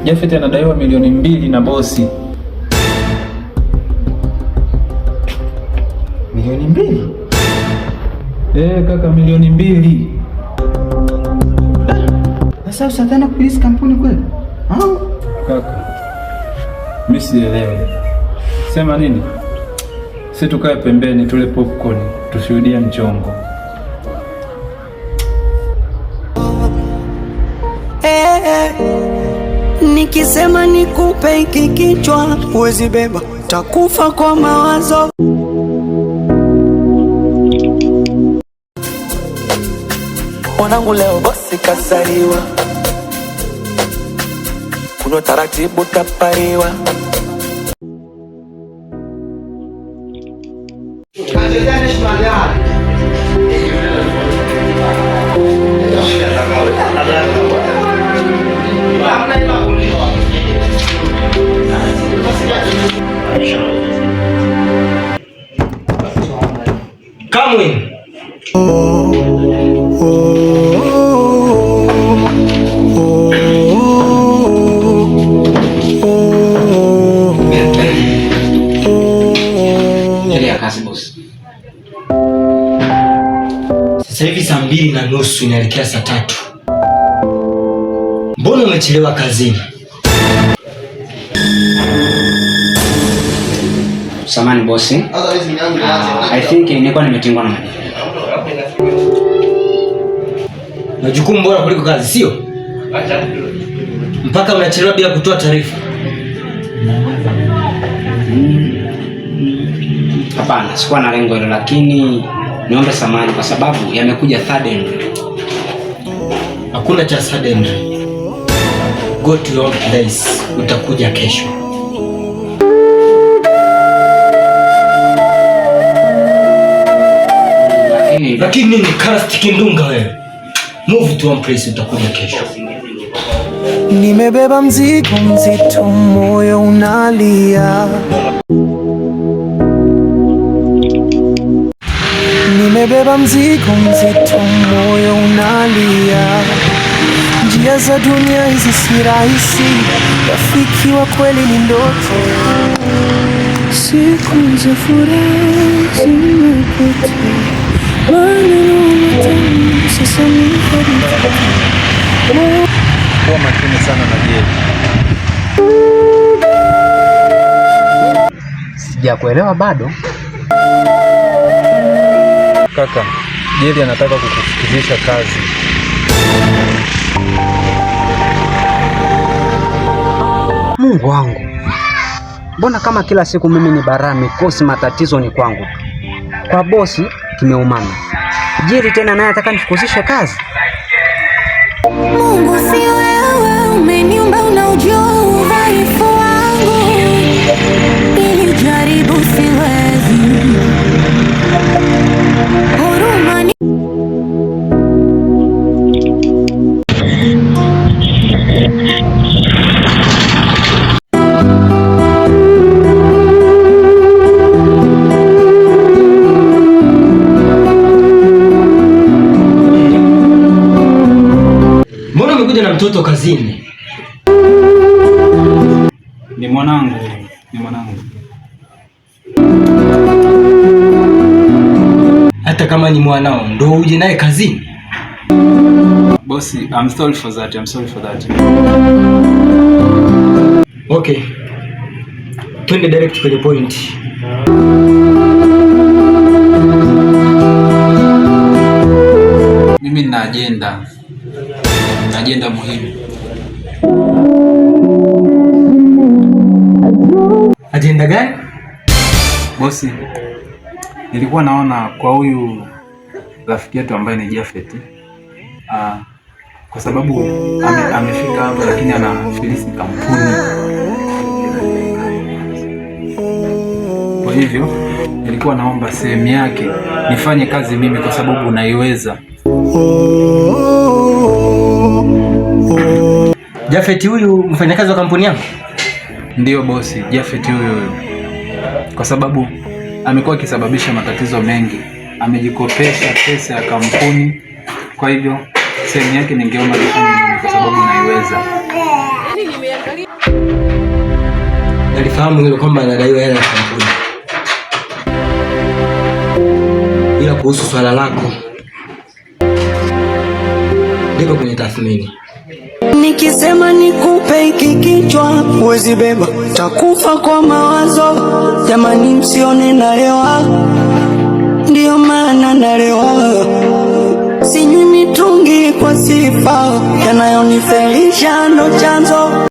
Jafet anadaiwa milioni 2 na bosi. Milioni 2? Kaka, milioni 2. Sasa usatana kuhisi kampuni kweli? Kaka, mimi sielewi. Sema nini? Sisi tukae pembeni tule popcorn, tushuhudie mchongo. Nikisema nikupe hiki kichwa huwezi beba, takufa kwa mawazo. Mwanangu leo bosi kasaliwa, kuna taratibu tapariwa. Come in. Sasa hivi saa 2:30 inaelekea saa 3. Mbona umechelewa kazini? Samani bosi. I think nilikuwa nimetingwa na majukumu bora kuliko kazi, sio? Mpaka unachelewa bila kutoa taarifa. Hapana, sikuwa na lengo hilo, lakini niombe samani kwa sababu yamekuja suddenly. Hakuna cha suddenly. Go to your place. Utakuja kesho. Lakini ni cast kindunga wewe. Move to one place, utakuja kesho. Nimebeba mzigo mzito, moyo unalia. Nimebeba mzigo mzito, moyo unalia. Njia za dunia hizi si rahisi, rafiki wa kweli ni ndoto. Siku za furaha zimepotea, sasa kuwa makini sana na Jeli. Sijakuelewa bado. Kaka, Jeli anataka kukufikisha kazi. Mungu wangu, mbona kama kila siku mimi ni bara, mikosi matatizo ni kwangu. Kwa bosi kimeumana, Jeli tena naye ataka nifukusishe kazi. Mungu si wewe, umeniumba unaujua udhaifu wangu. Ili jaribu siwezi. Huruma ni na mtoto kazini. Ni mwanangu. Hata kama ni mwanao ndo uje naye kazini? Bosi, I'm sorry for that. Okay. Twende direct kwenye point. Mimi nina agenda muhimu. Agenda gani? Bosi, nilikuwa naona kwa huyu rafiki yetu ambaye ni Jafet, kwa sababu amefika hapa lakini anafilisi kampuni. Kwa hivyo nilikuwa naomba sehemu yake nifanye kazi mimi kwa sababu naiweza. Jafet huyu mfanyakazi wa kampuni yako? Ndiyo bosi, Jafet huyu. Kwa sababu amekuwa akisababisha matatizo mengi. Amejikopesha pesa ya kampuni. Kwa hivyo sehemu yake ningeomba nifanye mimi kwa sababu naiweza. nalifahamu hilo kwamba anadaiwa hela ya kampuni. Ila kuhusu swala lako liko kwenye tathmini. Nikisema nikupe hiki kichwa uwezi beba, takufa kwa mawazo. Jamani msione nalewa, ndio maana nalewa. Sinywi mitungi kwa sifa, yanayonifelisha ndo chanzo.